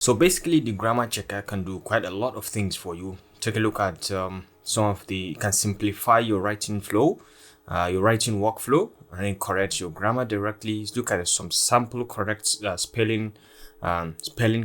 So basically the grammar checker can do quite a lot of things for you. Take a look at some of the, can simplify your writing flow, your writing workflow, and then correct your grammar directly. Look at some sample correct spelling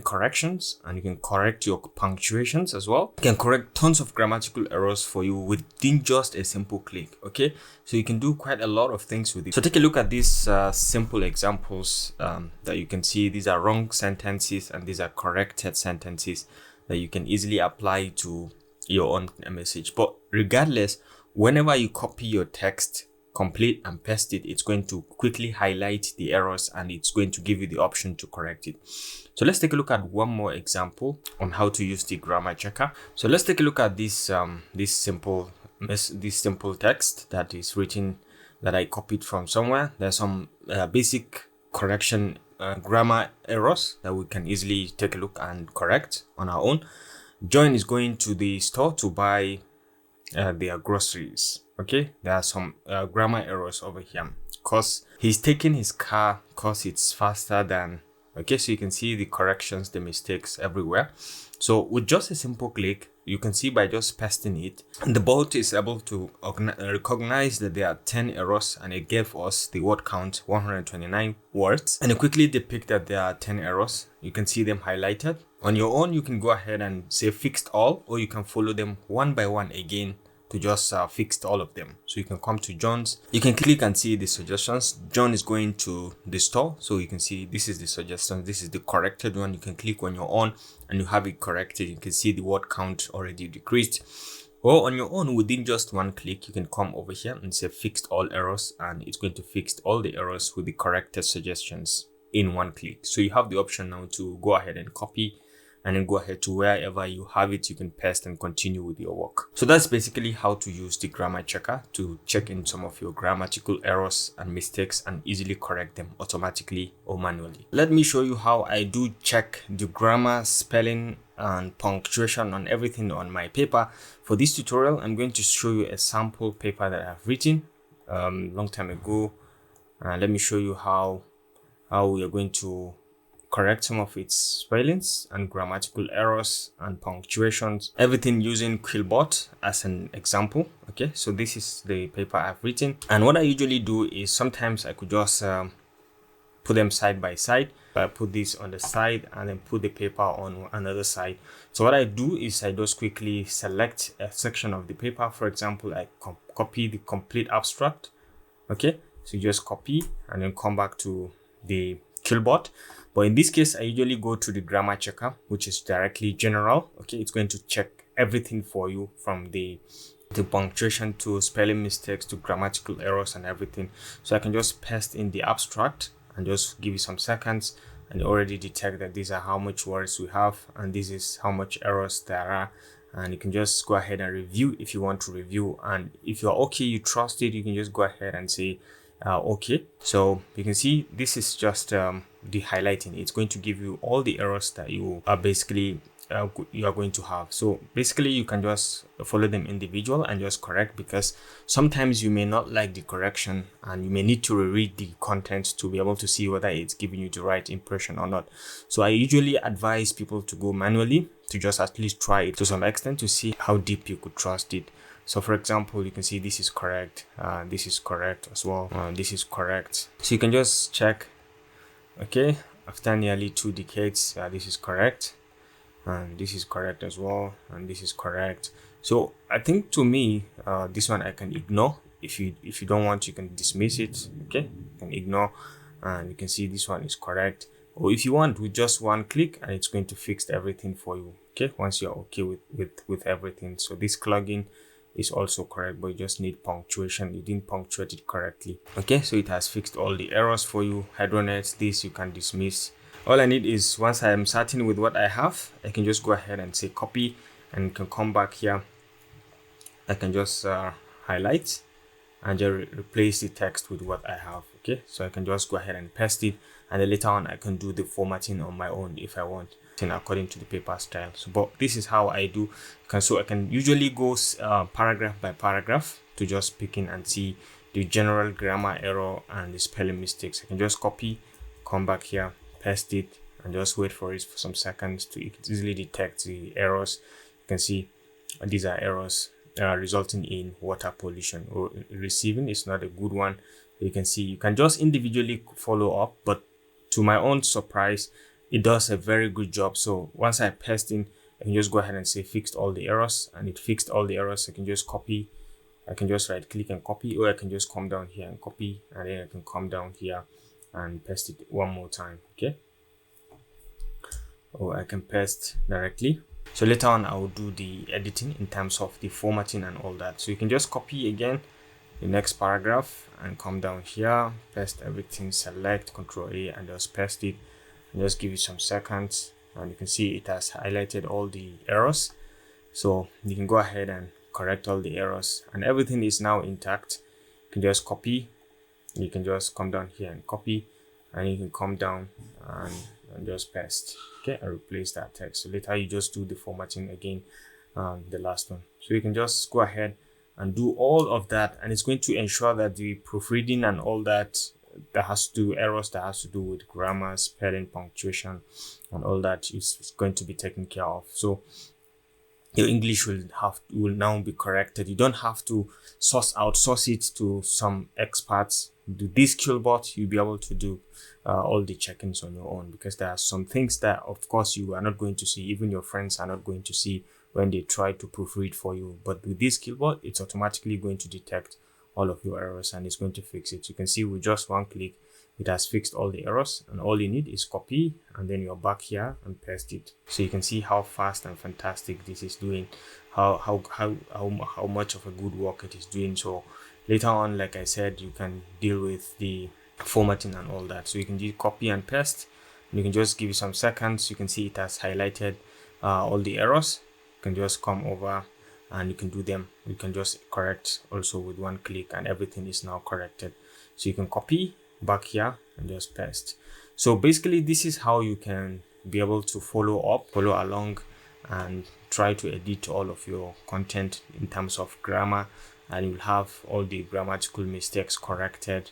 corrections, and you can correct your punctuations as well. You can correct tons of grammatical errors for you within just a simple click. Okay, so you can do quite a lot of things with it. So take a look at these simple examples that you can see. These are wrong sentences and these are corrected sentences that you can easily apply to your own message. But regardless, whenever you copy your text, complete and paste it, it's going to quickly highlight the errors and it's going to give you the option to correct it. So let's take a look at one more example on how to use the grammar checker. So let's take a look at this simple text that is written, that I copied from somewhere. There's some basic correction grammar errors that we can easily take a look and correct on our own. John is going to the store to buy their groceries. Okay, there are some grammar errors over here because he's taking his car because it's faster than. Okay, so you can see the corrections, the mistakes everywhere. So with just a simple click, you can see by just pasting it, the bot is able to recognize that there are 10 errors, and it gave us the word count 129 words, and it quickly depict that there are 10 errors. You can see them highlighted. On your own, you can go ahead and say fixed all, or you can follow them one by one again to just fix all of them. So you can come to John's, you can click and see the suggestions. John is going to the store, so you can see this is the suggestion, this is the corrected one. You can click on your own and you have it corrected. You can see the word count already decreased. Or on your own, within just one click, you can come over here and say fixed all errors, and it's going to fix all the errors with the corrected suggestions in one click. So you have the option now to go ahead and copy, and then go ahead to wherever you have it, you can paste and continue with your work. So that's basically how to use the grammar checker to check in some of your grammatical errors and mistakes and easily correct them automatically or manually. Let me show you how I do check the grammar, spelling, and punctuation on everything on my paper. For this tutorial, I'm going to show you a sample paper that I've written long time ago. Let me show you how we are going to correct some of its spellings and grammatical errors and punctuations, everything using Quillbot as an example. Okay, so this is the paper I've written, and what I usually do is sometimes I could just put them side by side. I put this on the side and then put the paper on another side. So what I do is I just quickly select a section of the paper. For example, I copy the complete abstract. Okay, so you just copy and then come back to the Quillbot. But in this case, I usually go to the grammar checker, which is directly general. Okay, it's going to check everything for you, from the punctuation to spelling mistakes to grammatical errors and everything. So I can just paste in the abstract and just give you some seconds, and already detect that these are how much words we have and this is how much errors there are. And you can just go ahead and review if you want to review, and if you're okay, you trust it, you can just go ahead and say okay. So you can see this is just the highlighting. It's going to give you all the errors that you are basically you are going to have. So basically you can just follow them individual and just correct, because sometimes you may not like the correction and you may need to reread the content to be able to see whether it's giving you the right impression or not. So I usually advise people to go manually, to just at least try it to some extent to see how deep you could trust it. So for example, you can see this is correct, this is correct as well, this is correct. So you can just check, okay, after nearly 2 decades, this is correct, and this is correct as well, and this is correct. So I think, to me, this one I can ignore. If you don't want, you can dismiss it. Okay, you can ignore, and you can see this one is correct. Or if you want, with just one click, and it's going to fix everything for you. Okay, once you're okay with everything. So this plugin is also correct, but you just need punctuation. You didn't punctuate it correctly. Okay, so it has fixed all the errors for you. Hydronet, this you can dismiss. All I need is, once I am certain with what I have, I can just go ahead and say copy, and can come back here. I can just highlight and just replace the text with what I have. Okay, so I can just go ahead and paste it, and then later on I can do the formatting on my own if I want, according to the paper style. So, but this is how I do. So I can usually go paragraph by paragraph to just pick in and see the general grammar error and the spelling mistakes. I can just copy, come back here, paste it, and just wait for it for some seconds to easily detect the errors. You can see these are errors resulting in water pollution, or receiving is not a good one. You can see you can just individually follow up, but to my own surprise, it does a very good job. So once I paste in, I can just go ahead and say fixed all the errors, and it fixed all the errors. I can just copy, I can just right click and copy, or I can just come down here and copy, and then I can come down here and paste it one more time. Okay, or I can paste directly. So later on I will do the editing in terms of the formatting and all that. So you can just copy again the next paragraph and come down here, paste everything, select Control A and just paste it, and just give it some seconds, and you can see it has highlighted all the errors. So you can go ahead and correct all the errors, and everything is now intact. You can just copy, you can just come down here and copy, and you can come down and just paste. Okay, and replace that text. So later you just do the formatting again, the last one. So you can just go ahead and do all of that, and it's going to ensure that the proofreading and all that has to do errors that has to do with grammar, spelling, punctuation, and all that is going to be taken care of. So your English will now be corrected. You don't have to outsource it to some experts. Do this Skillbot, you'll be able to do all the check-ins on your own, because there are some things that of course you are not going to see, even your friends are not going to see when they try to proofread for you. But with this Skillbot, it's automatically going to detect all of your errors and it's going to fix it. You can see with just one click, it has fixed all the errors, and all you need is copy, and then you're back here and paste it. So you can see how fast and fantastic this is doing, how much of a good work it is doing. So later on, like I said, you can deal with the formatting and all that. So you can do copy and paste, and you can just give it some seconds. You can see it has highlighted all the errors. You can just come over and you can do them. You can just correct also with one click, and everything is now corrected. So you can copy back here and just paste. So basically this is how you can be able to follow along and try to edit all of your content in terms of grammar, and you'll have all the grammatical mistakes corrected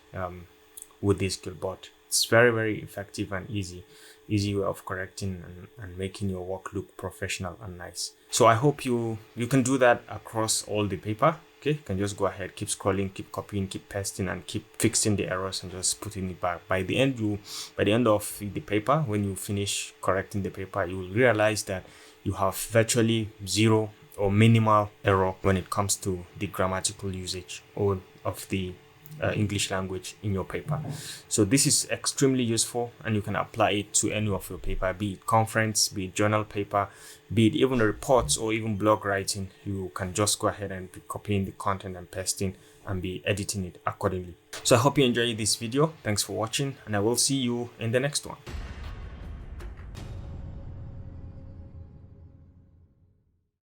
with this Skillbot. It's very, very effective and easy way of correcting and making your work look professional and nice. So I hope you can do that across all the paper. Okay, you can just go ahead, keep scrolling, keep copying, keep pasting, and keep fixing the errors and just putting it back. By the end of the paper, when you finish correcting the paper, you will realize that you have virtually zero or minimal error when it comes to the grammatical usage or of the English language in your paper. So this is extremely useful, and you can apply it to any of your paper, be it conference, be it journal paper, be it even reports or even blog writing. You can just go ahead and be copying the content and pasting and be editing it accordingly. So I hope you enjoyed this video. Thanks for watching, and I will see you in the next one.